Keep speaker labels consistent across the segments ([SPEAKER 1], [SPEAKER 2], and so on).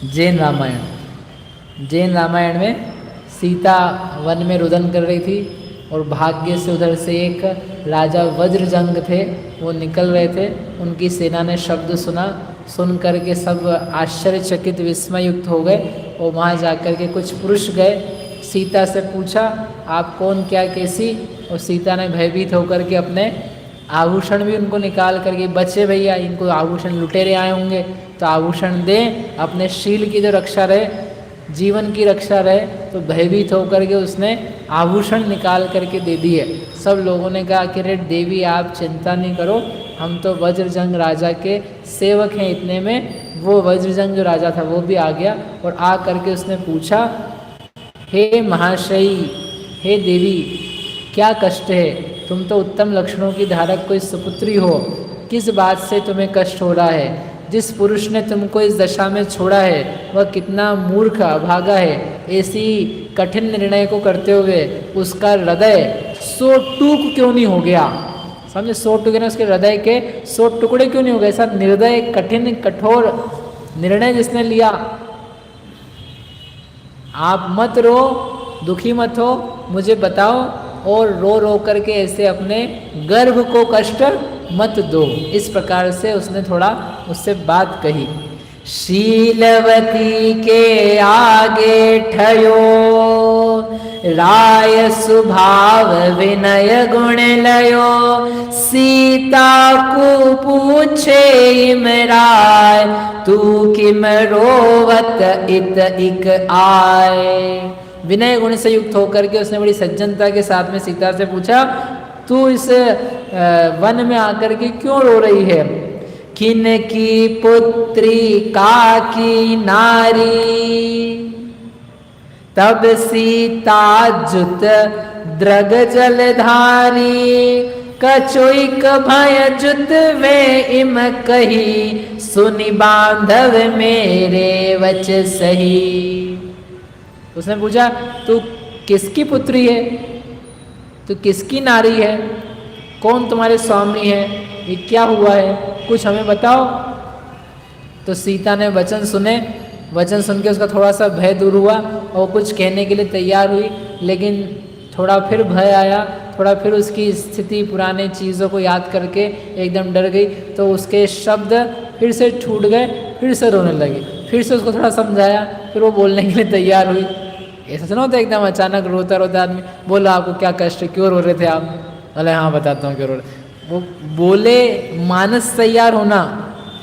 [SPEAKER 1] जैन रामायण। जैन रामायण में सीता वन में रुदन कर रही थी और भाग्य से उधर से एक राजा वज्रजंग थे, वो निकल रहे थे। उनकी सेना ने शब्द सुना, सुन करके सब आश्चर्यचकित विस्मय युक्त हो गए। और वहाँ जाकर के कुछ पुरुष गए, सीता से पूछा आप कौन क्या कैसी। और सीता ने भयभीत होकर के अपने आभूषण भी उनको निकाल करके, बच्चे भैया इनको आभूषण लुटेरे आए होंगे तो आभूषण दें, अपने शील की जो रक्षा रहे, जीवन की रक्षा रहे। तो भयभीत होकर के उसने आभूषण निकाल करके दे दिए। सब लोगों ने कहा कि रे देवी आप चिंता नहीं करो, हम तो वज्रजंग राजा के सेवक हैं। इतने में वो वज्रजंग जो राजा था वो भी आ गया और आ करके उसने पूछा हे महाशयी, हे देवी क्या कष्ट है, तुम तो उत्तम लक्षणों की धारक कोई सुपुत्री हो, किस बात से तुम्हें कष्ट हो रहा है। जिस पुरुष ने तुमको इस दशा में छोड़ा है वह कितना मूर्ख अभागा है। ऐसी कठिन निर्णय को करते हुए उसका हृदय 100 टूक क्यों नहीं हो गया। समझे, 100 टुकड़े ना, उसके हृदय के 100 टुकड़े क्यों नहीं हो गए। ऐसा निर्दय कठिन कठोर निर्णय जिसने लिया। आप मत रो, दुखी मत हो, मुझे बताओ और रो रो करके ऐसे अपने गर्भ को कष्ट मत दो। इस प्रकार से उसने थोड़ा उससे बात कही। शीलवती के आगे ठयो राय स्वभाव विनय गुण लयो। सीता को पूछे इमराय तू किम रोवत इत इक आए। विनय गुण से युक्त होकर के उसने बड़ी सज्जनता के साथ में सीता से पूछा तू इस वन में आकर के क्यों रो रही है। किन की पुत्री का की नारी तब सीता जुत द्रग जलधारी। कचोइक भय जुत वे इम कही सुनि बांधव मेरे वच सही। उसने पूछा तू किसकी पुत्री है, तू किसकी नारी है, कौन तुम्हारे स्वामी है, ये क्या हुआ है, कुछ हमें बताओ। तो सीता ने वचन सुने, वचन सुन के उसका थोड़ा सा भय दूर हुआ और कुछ कहने के लिए तैयार हुई, लेकिन थोड़ा फिर भय आया, थोड़ा फिर उसकी स्थिति पुराने चीज़ों को याद करके एकदम डर गई। तो उसके शब्द फिर से छूट गए, फिर से रोने लगी। फिर से उसको थोड़ा समझाया, फिर वो बोलने के लिए तैयार हुई। ऐसा सुना होता एकदम अचानक रोता रोता आदमी। बोला आपको क्या कष्ट है, क्यों रो रहे थे आप। बोले हाँ बताता हूँ क्यों रो रहे। वो बोले मानस तैयार होना,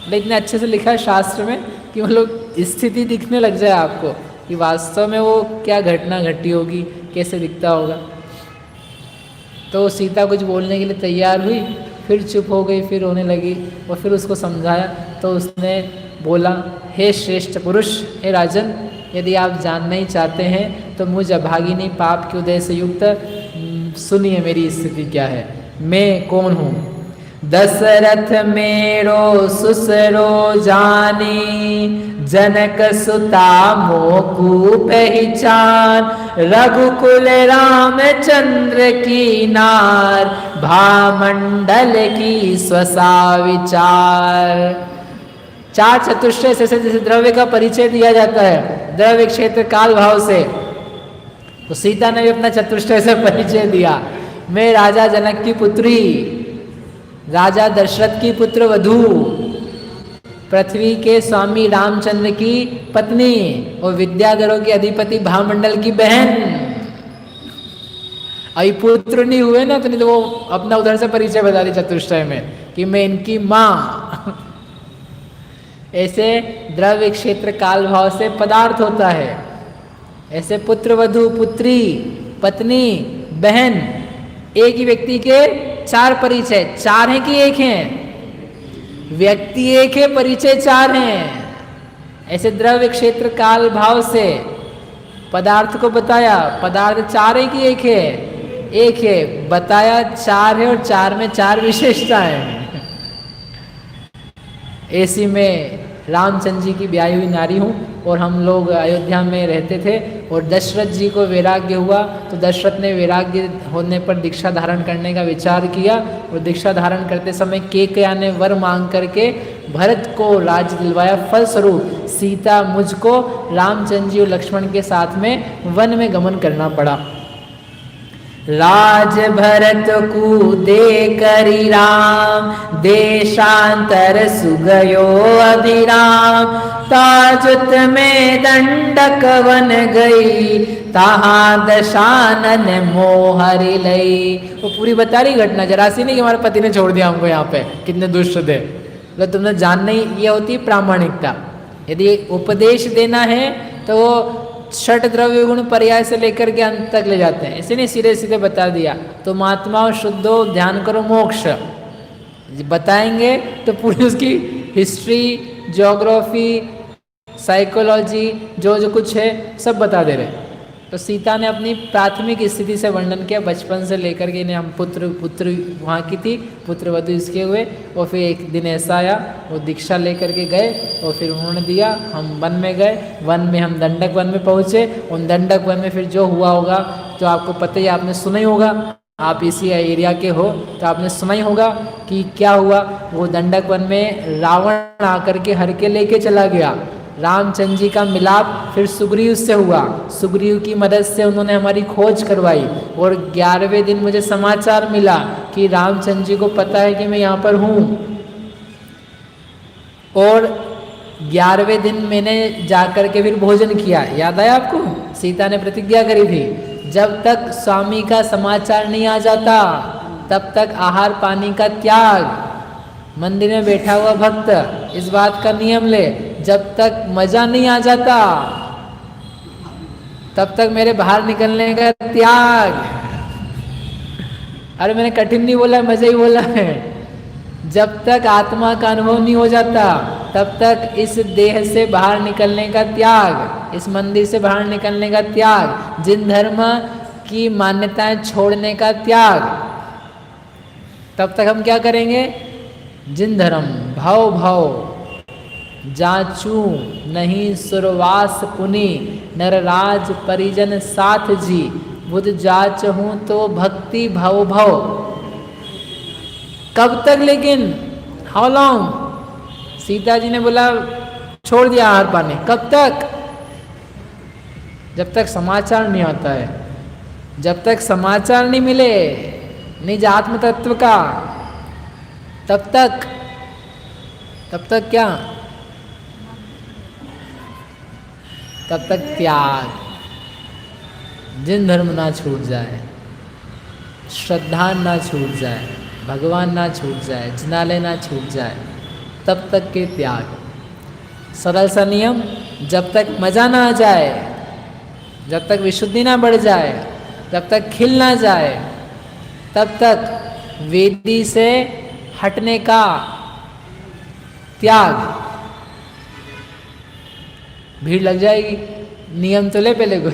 [SPEAKER 1] लेकिन अच्छे से लिखा है शास्त्र में कि मतलब स्थिति दिखने लग जाए आपको कि वास्तव में वो क्या घटना घटी होगी, कैसे दिखता होगा। तो सीता कुछ बोलने के लिए तैयार हुई, फिर चुप हो गई, फिर रोने लगी। और फिर उसको समझाया तो उसने बोला हे श्रेष्ठ पुरुष, हे राजन, यदि आप जानना ही चाहते हैं तो मुझ अभागिनी पाप के उदय से युक्त सुनिए मेरी स्थिति क्या है। मैं कौन हूँ। दशरथ मेरो सुसरो जानी जनक सुता मोकू पहचान। रघुकुल रामचंद्र की नार भामंडल की स्वसा विचार। चार चतुष्टय से जैसे द्रव्य का परिचय दिया जाता है, द्रव्य क्षेत्र काल भाव से, तो सीता ने भी अपना चतुष्टय से परिचय दिया। मैं राजा जनक की पुत्री, राजा दशरथ की पुत्र वधू, पृथ्वी के स्वामी रामचंद्र की पत्नी और विद्याधरों के अधिपति भामंडल की बहन। अभी पुत्र नहीं हुए ना, तो नहीं तो वो अपना उधर से परिचय बता दी चतुष्टय में कि मैं इनकी माँ। ऐसे द्रव्य क्षेत्र काल भाव से पदार्थ होता है। ऐसे पुत्र वधू, पुत्री, पत्नी, बहन, एक ही व्यक्ति के चार परिचय। चार हैं कि एक हैं? व्यक्ति एक है, परिचय चार हैं। ऐसे द्रव्य क्षेत्र काल भाव से पदार्थ को बताया। पदार्थ चार है कि एक है? एक है। बताया चार है और चार में चार विशेषताएं हैं। ऐसी में रामचंद्र जी की ब्याही हुई नारी हूँ और हम लोग अयोध्या में रहते थे और दशरथ जी को वैराग्य हुआ तो दशरथ ने वैराग्य होने पर दीक्षा धारण करने का विचार किया और दीक्षा धारण करते समय केकया ने वर मांग करके भरत को राज दिलवाया। फलस्वरूप सीता मुझको रामचंद्र जी और लक्ष्मण के साथ में वन में गमन करना पड़ा। राज भरत को दे करी राम देशांतर सुगयो अभिराम ताजुत में दंडक वन गई तहाँ दशानन मोहरि लई। वो पूरी बता रही घटना, जरा सी नहीं कि हमारे पति ने छोड़ दिया हमको यहाँ पे, कितने दुष्ट थे। मतलब तुमने जानना ही ये होती है प्रामाणिकता। यदि उपदेश देना है तो षट द्रव्य गुण पर्याय से लेकर के अंत तक ले जाते हैं, इसी ने सीधे सीधे बता दिया। तो महात्माओं शुद्धो ध्यान करो मोक्ष बताएंगे तो पूरी उसकी हिस्ट्री, ज्योग्राफी, साइकोलॉजी जो जो कुछ है सब बता दे रहे। तो सीता ने अपनी प्राथमिक स्थिति से वर्णन किया, बचपन से लेकर के इन्हें हम पुत्र वहाँ की थी, पुत्र वधु इसके हुए। और फिर एक दिन ऐसा आया वो दीक्षा लेकर के गए और फिर उन्होंने दिया, हम वन में गए। वन में हम दंडक वन में पहुँचे। उन दंडक वन में फिर जो हुआ होगा तो आपको पता ही, आपने सुना ही होगा, आप इसी एरिया के हो तो आपने सुना ही होगा कि क्या हुआ। वो दंडक वन में रावण आकर के हर के लेके चला गया। रामचंद्र जी का मिलाप फिर सुग्रीव से हुआ, सुग्रीव की मदद से उन्होंने हमारी खोज करवाई और 11वें दिन मुझे समाचार मिला कि रामचंद्र जी को पता है कि मैं यहाँ पर हूँ। और 11वें दिन मैंने जाकर के फिर भोजन किया। याद आया आपको, सीता ने प्रतिज्ञा करी थी जब तक स्वामी का समाचार नहीं आ जाता तब तक आहार पानी का त्याग। मंदिर में बैठा हुआ भक्त इस बात का नियम ले, जब तक मजा नहीं आ जाता तब तक मेरे बाहर निकलने का त्याग। अरे मैंने कठिन नहीं बोला, मजा ही बोला है। जब तक आत्मा का अनुभव नहीं हो जाता तब तक इस देह से बाहर निकलने का त्याग, इस मंदिर से बाहर निकलने का त्याग, जिन धर्म की मान्यताएं छोड़ने का त्याग। तब तक हम क्या करेंगे? जिन धर्म भाव भाव जाचू नहीं सुरवास पुनि नरराज परिजन साथ जी बुध जाच हूँ तो भक्ति भव भव। कब तक लेकिन? How long? सीता जी ने बोला छोड़ दिया आहार पानी। कब तक? जब तक समाचार नहीं आता है, जब तक समाचार नहीं मिले निज आत्म तत्व का, तब तक क्या? तब तक त्याग। जिन धर्म ना छूट जाए, श्रद्धा ना छूट जाए, भगवान ना छूट जाए, जिनालय ना छूट जाए, तब तक के त्याग। सरल सा नियम, जब तक मजा ना आ जाए, जब तक विशुद्धि ना बढ़ जाए, जब तक खिल ना जाए, तब तक वेदी से हटने का त्याग। भीड़ लग जाएगी, नियम तो ले पहले कोई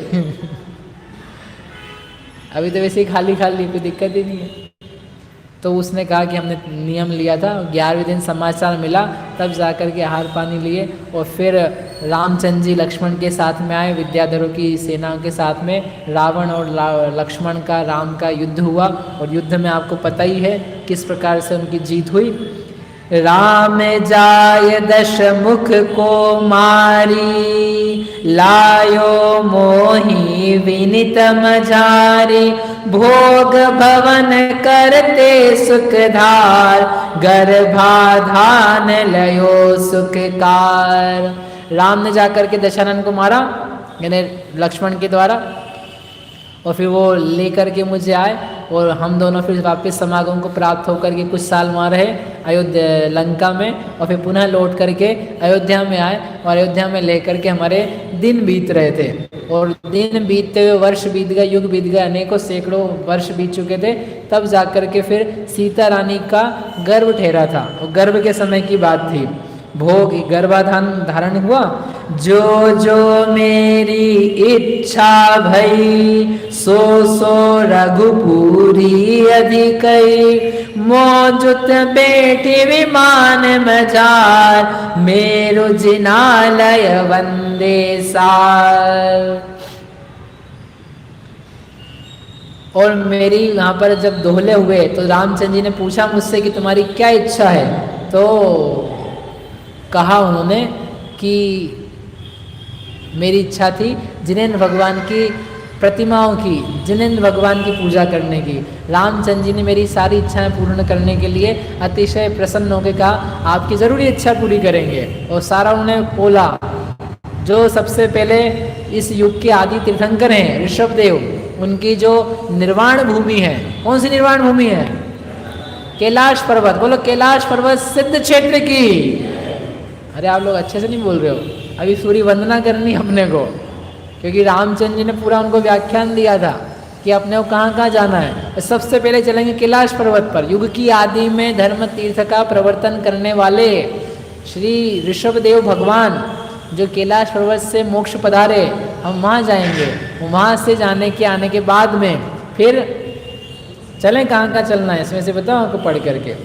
[SPEAKER 1] अभी तो वैसे ही खाली कोई दिक्कत ही नहीं है। तो उसने कहा कि हमने नियम लिया था, 11वें दिन समाचार मिला, तब जाकर के आहार पानी लिए और फिर रामचंद्र जी लक्ष्मण के साथ में आए, विद्याधरों की सेना के साथ में रावण और लक्ष्मण का, राम का युद्ध हुआ। और युद्ध में आपको पता ही है किस प्रकार से उनकी जीत हुई। राम जाय दश मुख को मारी लायो मोहि विनित मझारी भोग भवन करते सुखधार गर्भाधान लयो सुखकार। राम ने जाकर के दशानन को मारा, यानी लक्ष्मण के द्वारा, और फिर वो लेकर के मुझे आए और हम दोनों फिर वापस समागम को प्राप्त होकर के कुछ साल वहाँ रहे अयोध्या लंका में, और फिर पुनः लौट करके अयोध्या में आए और अयोध्या में लेकर के हमारे दिन बीत रहे थे। और दिन बीतते हुए वर्ष बीत गए, युग बीत गए, अनेकों सैकड़ों वर्ष बीत चुके थे। तब जाकर के फिर सीता रानी का गर्भ ठहरा था, और गर्भ के समय की बात थी। भोग गर्भाधान धारण हुआ। जो जो मेरी इच्छा भई सो सो रघुपुरी अधिकई। मौजुत बेटी विमान मजार मेरो जिनालय वंदे सार। और मेरी यहाँ पर जब दोहले हुए तो रामचंद्र जी ने पूछा मुझसे कि तुम्हारी क्या इच्छा है। तो कहा उन्होंने कि मेरी इच्छा थी जिनेंद्र भगवान की प्रतिमाओं की, जिनेंद्र भगवान की पूजा करने की। रामचंद्र जी ने मेरी सारी इच्छाएं पूर्ण करने के लिए अतिशय प्रसन्न होकर कहा आपकी ज़रूरी इच्छा पूरी करेंगे। और सारा उन्हें बोला। जो सबसे पहले इस युग के आदि तीर्थंकर हैं ऋषभ देव, उनकी जो निर्वाण भूमि है, कौन सी निर्वाण भूमि है? कैलाश पर्वत। बोलो कैलाश पर्वत सिद्ध क्षेत्र की। अरे आप लोग अच्छे से नहीं बोल रहे हो, अभी सूर्य वंदना करनी अपने को, क्योंकि रामचंद्र जी ने पूरा उनको व्याख्यान दिया था कि अपने को कहाँ कहाँ जाना है। सबसे पहले चलेंगे कैलाश पर्वत पर। युग की आदि में धर्म तीर्थ का प्रवर्तन करने वाले श्री ऋषभ देव भगवान जो कैलाश पर्वत से मोक्ष पधारे, हम वहाँ जाएंगे। वहाँ से जाने के आने के बाद में फिर चलें कहाँ कहाँ चलना है, इसमें से बताओ आपको पढ़ करके।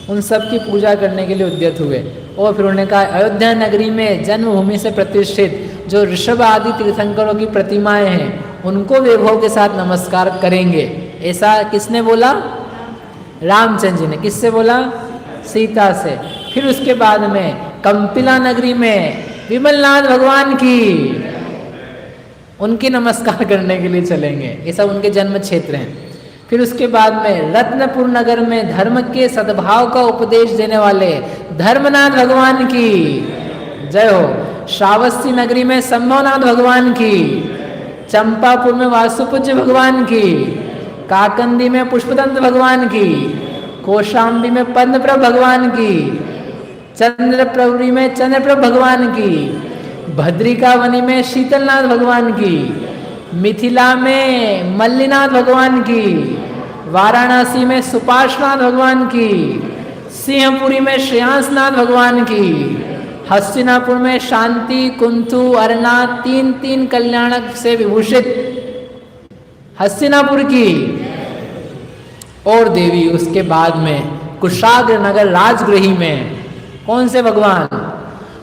[SPEAKER 1] उन सब की पूजा करने के लिए उद्यत हुए। और फिर उन्होंने कहा अयोध्या नगरी में जन्मभूमि से प्रतिष्ठित जो ऋषभ आदि तीर्थंकरों की प्रतिमाएं हैं उनको वैभव के साथ नमस्कार करेंगे। ऐसा किसने बोला? रामचंद्र जी ने। किससे बोला? सीता से। फिर उसके बाद में कंपिला नगरी में विमलनाथ भगवान की, उनकी नमस्कार करने के लिए चलेंगे। ये सब उनके जन्म क्षेत्र हैं। फिर उसके बाद में रत्नपुर नगर में धर्म के सद्भाव का उपदेश देने वाले धर्मनाथ भगवान की जय हो। श्रावस्ती नगरी में संभवनाथ भगवान की, चंपापुर में वासुपूज्य भगवान की, काकंदी में पुष्पदंत भगवान की, कौशाम्बी में पद्मप्रभ भगवान की, चंद्रप्रवरी में चंद्रप्रभ भगवान की, भद्रिकावनी में शीतलनाथ भगवान की, मिथिला में मल्लीनाथ भगवान की, वाराणसी में सुपार्श्वनाथ भगवान की, सिंहपुरी में श्रेयांसनाथ भगवान की, हस्तिनापुर में शांति कुंथु अरनाथ तीन तीन कल्याणक से विभूषित हस्तिनापुर की। और देवी उसके बाद में कुशाग्र नगर राजगृही में कौन से भगवान?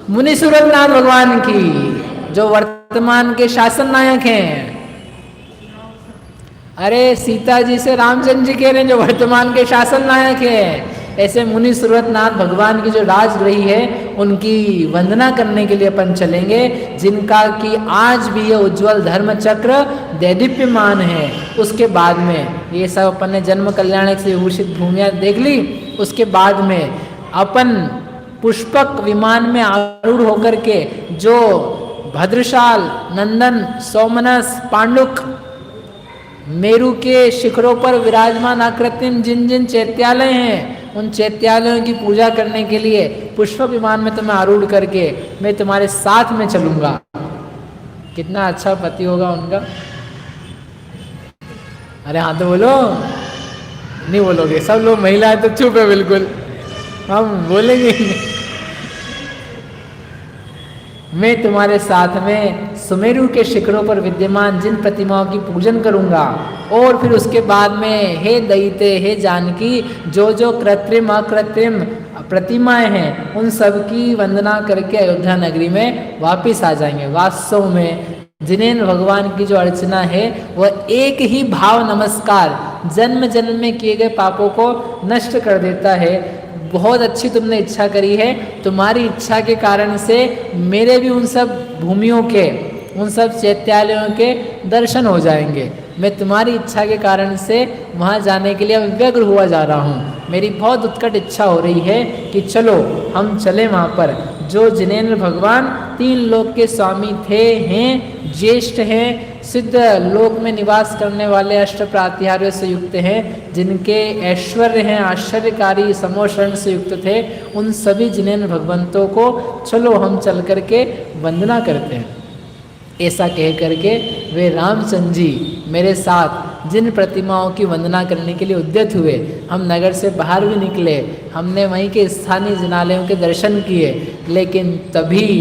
[SPEAKER 1] मुनिसुरनाथ भगवान की, जो वर्तमान के शासन नायक हैं। अरे सीता जी से रामचंद्र जी कह रहे हैं जो वर्तमान के शासन नायक हैं। ऐसे मुनि सुरतनाथ भगवान की जो राजगृही है उनकी वंदना करने के लिए अपन चलेंगे, जिनका कि आज भी ये उज्जवल धर्म चक्र दैदीप्यमान है। उसके बाद में ये सब अपन ने जन्म कल्याणक से विभूषित भूमियाँ देख ली। उसके बाद में अपन पुष्पक विमान में आरूढ़ होकर के जो भद्रशाल, नंदन, सोमनस, पांडुक, मेरू के शिखरों पर विराजमान आकृतिम जिन जिन चैत्यालय हैं उन चैत्यालयों की पूजा करने के लिए पुष्पक विमान में तुम्हें आरूढ़ करके मैं तुम्हारे साथ में चलूंगा। कितना अच्छा पति होगा उनका। अरे हाँ तो बोलो, नहीं बोलोगे? सब लोग महिलाएं तो चुप है बिल्कुल, हम बोलेंगे। मैं तुम्हारे साथ में सुमेरु के शिखरों पर विद्यमान जिन प्रतिमाओं की पूजन करूंगा। और फिर उसके बाद में हे दैत्य, हे जानकी, जो जो कृत्रिम अकृत्रिम प्रतिमाएं हैं उन सब की वंदना करके अयोध्या नगरी में वापिस आ जाएंगे। वास्तव में जिनेंद्र भगवान की जो अर्चना है वह एक ही भाव नमस्कार जन्म जन्म में किए गए पापों को नष्ट कर देता है। बहुत अच्छी तुमने इच्छा करी है, तुम्हारी इच्छा के कारण से मेरे भी उन सब भूमियों के, उन सब चैत्यालयों के दर्शन हो जाएंगे। मैं तुम्हारी इच्छा के कारण से वहाँ जाने के लिए व्यग्र हुआ जा रहा हूँ। मेरी बहुत उत्कट इच्छा हो रही है कि चलो हम चलें वहाँ पर। जो जिनेंद्र भगवान तीन लोक के स्वामी थे, हैं, ज्येष्ठ हैं, सिद्ध लोक में निवास करने वाले अष्ट प्रातिहार्यों से युक्त हैं, जिनके ऐश्वर्य हैं आश्चर्यकारी समोशरण से युक्त थे, उन सभी जिनेंद्र भगवंतों को चलो हम चल करके वंदना करते हैं। ऐसा कह करके वे रामचंद्र जी मेरे साथ जिन प्रतिमाओं की वंदना करने के लिए उद्यत हुए, हम नगर से बाहर भी निकले, हमने वहीं के स्थानीय जिनालयों के दर्शन किए, लेकिन तभी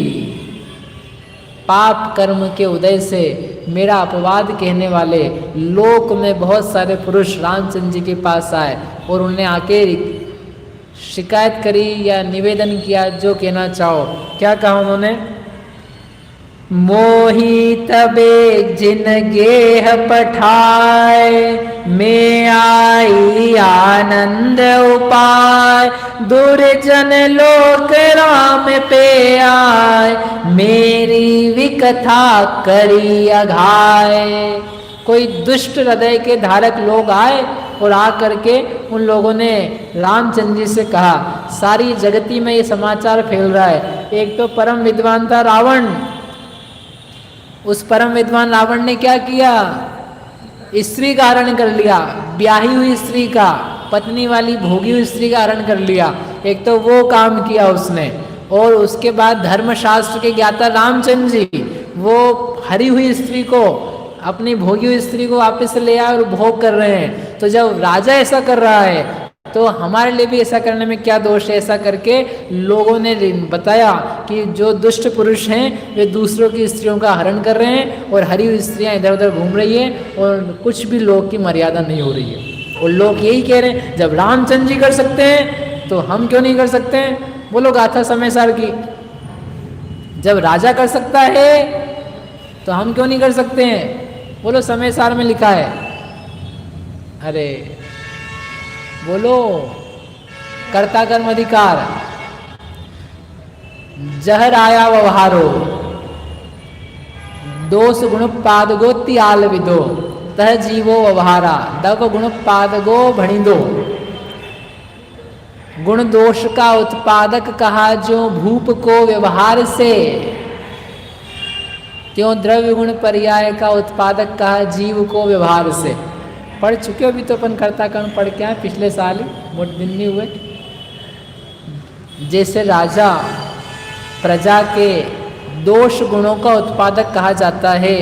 [SPEAKER 1] पाप कर्म के उदय से मेरा अपवाद कहने वाले लोक में बहुत सारे पुरुष रामचंद्र जी के पास आए और उन्हें आके शिकायत करी या निवेदन किया, जो कहना चाहो। क्या कहा उन्होंने? मोही तबे जिन गेह पठाए, में आई आनंद उपाय, दुर्जन लोक राम पे आए, मेरी विकथा करी अघाय। कोई दुष्ट हृदय के धारक लोग आए और आ करके उन लोगों ने रामचंद्र जी से कहा, सारी जगती में ये समाचार फैल रहा है। एक तो परम विद्वान था रावण, उस परम विद्वान रावण ने क्या किया? स्त्री का हरण कर लिया, ब्याही हुई स्त्री का, पत्नी वाली भोगी हुई स्त्री का हरण कर लिया। एक तो वो काम किया उसने, और उसके बाद धर्मशास्त्र के ज्ञाता रामचंद्र जी वो हरी हुई स्त्री को, अपनी भोगी हुई स्त्री को वापस ले आए और भोग कर रहे हैं। तो जब राजा ऐसा कर रहा है तो हमारे लिए भी ऐसा करने में क्या दोष है? ऐसा करके लोगों ने बताया कि जो दुष्ट पुरुष हैं वे दूसरों की स्त्रियों का हरण कर रहे हैं और हरी हुई स्त्रियां इधर उधर घूम रही हैं और कुछ भी लोग की मर्यादा नहीं हो रही है। और लोग यही कह रहे हैं, जब रामचंद्र जी कर सकते हैं तो हम क्यों नहीं कर सकते हैं? बोलो गाथा समय सार की। जब राजा कर सकता है तो हम क्यों नहीं कर सकते हैं? बोलो समय सार में लिखा है। अरे बोलो, कर्ता कर्म अधिकार। जहर आया व्यवहारो, दोष गुण पादगो त्याल विदो, तह जीवो व्यवहारा, दव गुण पादगो भणिदो। गुण दोष का उत्पादक कहा जो भूप को व्यवहार से, त्यों द्रव्य गुण पर्याय का उत्पादक कहा जीव को व्यवहार से। पढ़ चुके हो भी तो अपन कर्ता कर्म पढ़ के आए पिछले साल ही, बहुत दिन नहीं हुए। जैसे राजा प्रजा के दोष गुणों का उत्पादक कहा जाता है,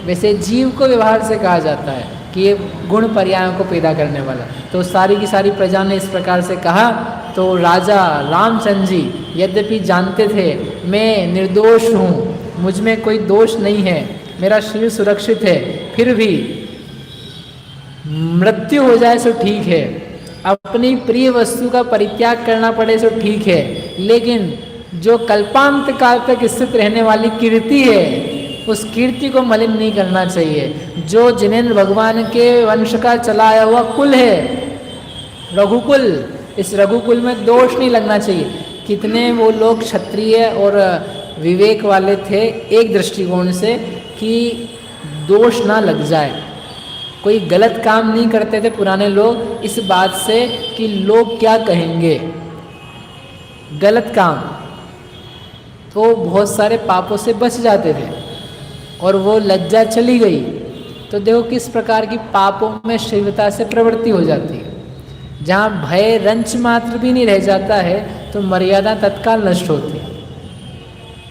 [SPEAKER 1] वैसे जीव को व्यवहार से कहा जाता है कि ये गुण पर्यायों को पैदा करने वाला। तो सारी की सारी प्रजा ने इस प्रकार से कहा। तो राजा रामचंद्र जी यद्यपि जानते थे मैं निर्दोष हूँ, मुझ में कोई दोष नहीं है, मेरा शरीर सुरक्षित है, फिर भी मृत्यु हो जाए सो ठीक है, अपनी प्रिय वस्तु का परित्याग करना पड़े सो ठीक है, लेकिन जो कल्पांत काल तक स्थित रहने वाली कीर्ति है उस कीर्ति को मलिन नहीं करना चाहिए। जो जिनेंद्र भगवान के वंश का चला आया हुआ कुल है रघुकुल, इस रघुकुल में दोष नहीं लगना चाहिए। कितने वो लोग क्षत्रिय और विवेक वाले थे एक दृष्टिकोण से कि दोष ना लग जाए, कोई गलत काम नहीं करते थे पुराने लोग इस बात से कि लोग क्या कहेंगे। गलत काम तो बहुत सारे पापों से बच जाते थे और वो लज्जा चली गई तो देखो किस प्रकार की पापों में शीघ्रता से प्रवृत्ति हो जाती है। जहाँ भय रंच मात्र भी नहीं रह जाता है तो मर्यादा तत्काल नष्ट होती है।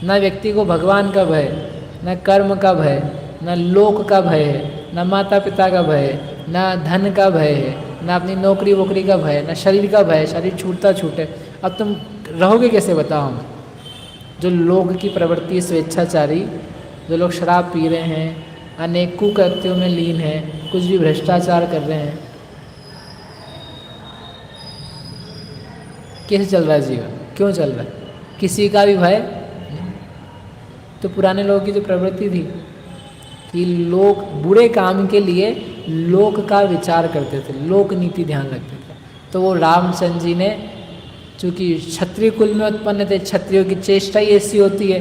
[SPEAKER 1] न व्यक्ति को भगवान का भय, न कर्म का भय, न लोक का भय है, न माता पिता का भय है, न धन का भय है, न अपनी नौकरी वोकरी का भय, न शरीर का भय, शरीर छूटता छूटे। अब तुम रहोगे कैसे बताओ हम? जो लोग की प्रवृत्ति स्वेच्छाचारी, जो लोग शराब पी रहे हैं, अनेक कुकृत्यों में लीन हैं, कुछ भी भ्रष्टाचार कर रहे हैं, कैसे चल रहा है जीवन? क्यों चल रहा है? किसी का भी भय? तो पुराने लोगों की जो प्रवृत्ति थी कि लोग बुरे काम के लिए लोक का विचार करते थे, लोक नीति ध्यान रखते थे। तो वो रामचंद्र जी ने, चूँकि क्षत्रिय कुल में उत्पन्न थे, क्षत्रियों की चेष्टा ही ऐसी होती है,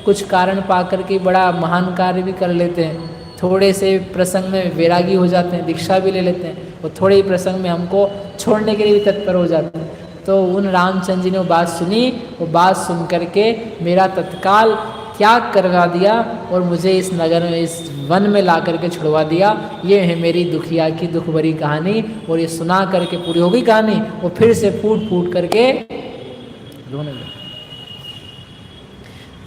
[SPEAKER 1] कुछ कारण पाकर के बड़ा महान कार्य भी कर लेते हैं, थोड़े से प्रसंग में वैरागी हो जाते हैं, दीक्षा भी ले लेते हैं, और थोड़े ही प्रसंग में हमको छोड़ने के लिए भी तत्पर हो जाते हैं। तो उन रामचंद्र जी ने वो बात सुनी, वो बात सुन करके मेरा तत्काल त्याग करवा दिया और मुझे इस नगर में, इस वन में ला करके छुड़वा दिया। ये है मेरी दुखिया की दुख भरी कहानी। और ये सुना करके पूरी हो गई कहानी, वो फिर से फूट फूट करके रोने लगे।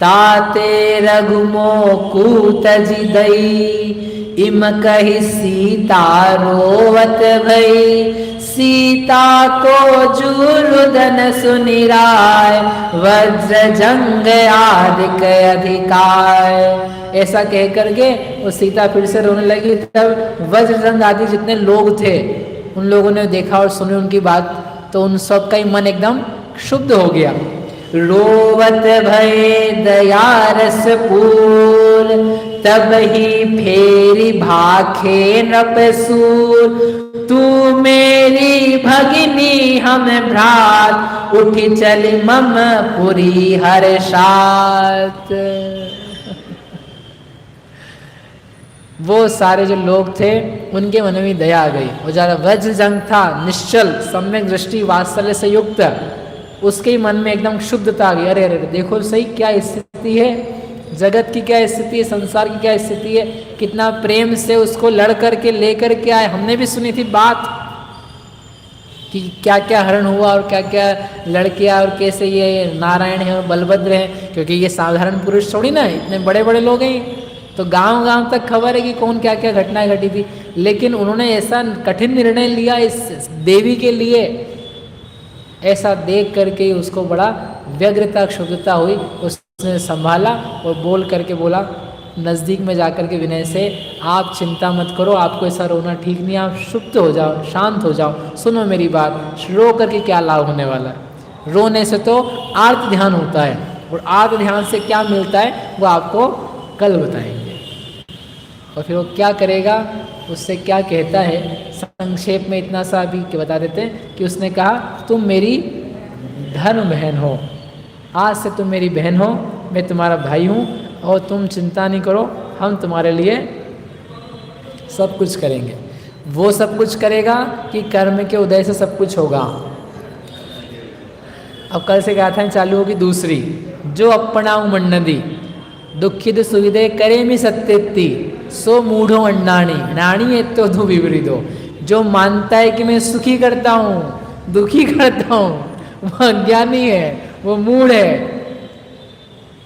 [SPEAKER 1] ताते रघुमो कूत जी दई, इम कही सीता रोवत भई, सीता को जूलुदन सुनिराय, वज्र जंग आदिक अधिकार। ऐसा कह करके वो सीता फिर से रोने लगी। तब वज्रजंग आदि जितने लोग थे उन लोगों ने देखा और सुनी उनकी बात, तो उन सब का ही मन एकदम शुद्ध हो गया। रोवत भय दया रस पूर, तब ही फेरी भाखे नपसूर, तू मेरी भगिनी हम भ्रात, उठी चली मम पुरी हर्षात। वो सारे जो लोग थे उनके मन में दया आ गई। और ज़्यादा वज्रजंग था, निश्चल सम्यक दृष्टि वात्सल्य से युक्त, उसके मन में एकदम शुद्धता आ गई। अरे अरे देखो सही क्या स्थिति है, जगत की क्या स्थिति है, संसार की क्या स्थिति है, कितना प्रेम से उसको लड़ करके लेकर के आए। हमने भी सुनी थी बात कि क्या क्या हरण हुआ और क्या क्या लड़कियां और कैसे ये नारायण है और बलभद्र हैं, क्योंकि ये साधारण पुरुष थोड़ी ना, इतने बड़े बड़े लोग हैं, तो गांव गांव तक खबर है कि कौन क्या क्या घटनाएं घटी थी। लेकिन उन्होंने ऐसा कठिन निर्णय लिया इस देवी के लिए, ऐसा देख करके ही उसको बड़ा व्यग्रता क्षुब्धता हुई। उसने संभाला और बोल करके बोला नज़दीक में जाकर के विनय से, आप चिंता मत करो, आपको ऐसा रोना ठीक नहीं, आप शुद्ध हो जाओ, शांत हो जाओ, सुनो मेरी बात, रो करके क्या लाभ होने वाला है। रोने से तो आर्त ध्यान होता है, और आर्त ध्यान से क्या मिलता है वो आपको कल बताएंगे। और फिर वो क्या करेगा, उससे क्या कहता है, संक्षेप में इतना सा अभी बता देते हैं कि उसने कहा तुम मेरी धर्म बहन हो, आज से तुम मेरी बहन हो, मैं तुम्हारा भाई हूँ, और तुम चिंता नहीं करो, हम तुम्हारे लिए सब कुछ करेंगे। वो सब कुछ करेगा कि कर्म के उदय से सब कुछ होगा। अब कल से गाथाएं चालू होगी दूसरी, जो अपनाऊ मन्नदी दुखिद सुविधे करे मी सत्यति, सो मूढ़ो अन्नाणी नाणी एतो धु विपरीतो। जो मानता है कि मैं सुखी करता हूँ, दुखी करता हूँ, वो अज्ञानी है, वो मूढ़ है।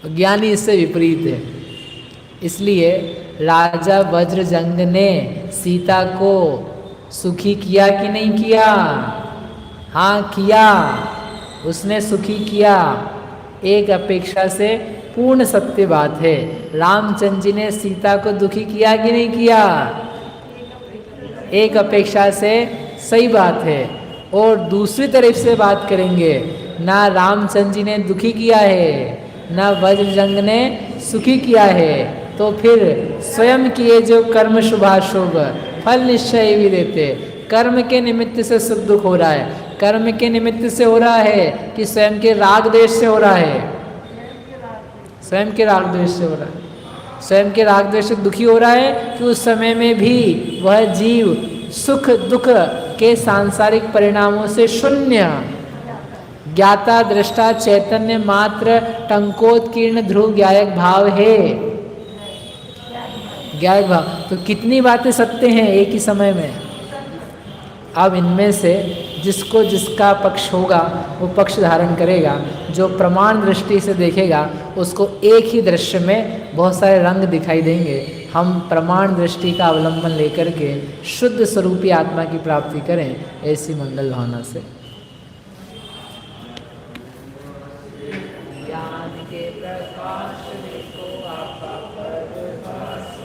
[SPEAKER 1] ज्ञानी इससे विपरीत है। इसलिए राजा वज्रजंग ने सीता को सुखी किया कि नहीं किया? हाँ किया, उसने सुखी किया। एक अपेक्षा से पूर्ण सत्य बात है। रामचंद्र जी ने सीता को दुखी किया कि नहीं किया? एक अपेक्षा से सही बात है। और दूसरी तरफ से बात करेंगे, ना रामचंद्र जी ने दुखी किया है, ना वज्रजंग ने सुखी किया है, तो फिर स्वयं किए जो कर्म शुभाशुभ फल निश्चय भी देते। कर्म के निमित्त से सुख दुख हो रहा है, कर्म के निमित्त से हो रहा है कि स्वयं के राग द्वेष से हो रहा है? स्वयं के राग द्वेष से हो रहा है। स्वयं के राग द्वेष से दुखी हो रहा है कि उस समय में भी वह जीव सुख दुख के सांसारिक परिणामों से शून्य, ज्ञाता दृष्टा चैतन्य मात्र टंकोत्कीर्ण ध्रुव ज्ञायक भाव है। ज्ञायक भाव तो कितनी बातें सत्य हैं एक ही समय में। अब इनमें से जिसको जिसका पक्ष होगा वो पक्ष धारण करेगा। जो प्रमाण दृष्टि से देखेगा उसको एक ही दृश्य में बहुत सारे रंग दिखाई देंगे। हम प्रमाण दृष्टि का अवलंबन लेकर के शुद्ध स्वरूपी आत्मा की प्राप्ति करें, ऐसी मंगल भावना से। ज्ञान के प्रकाश देखो आपका प्रकाश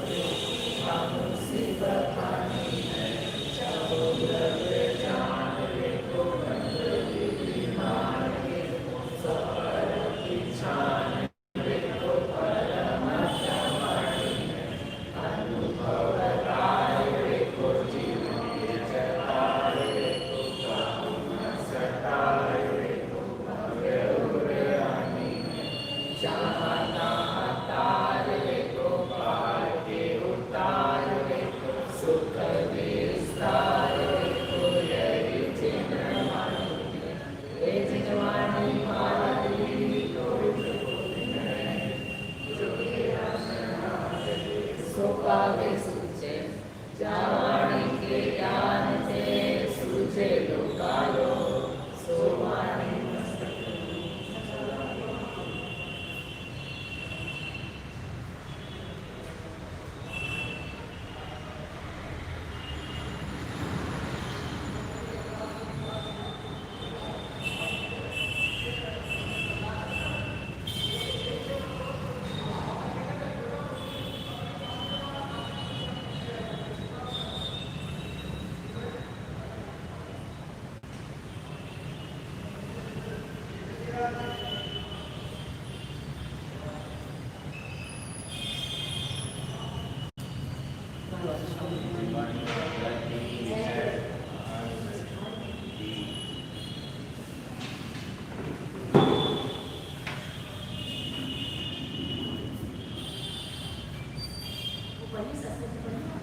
[SPEAKER 2] Upanya sastra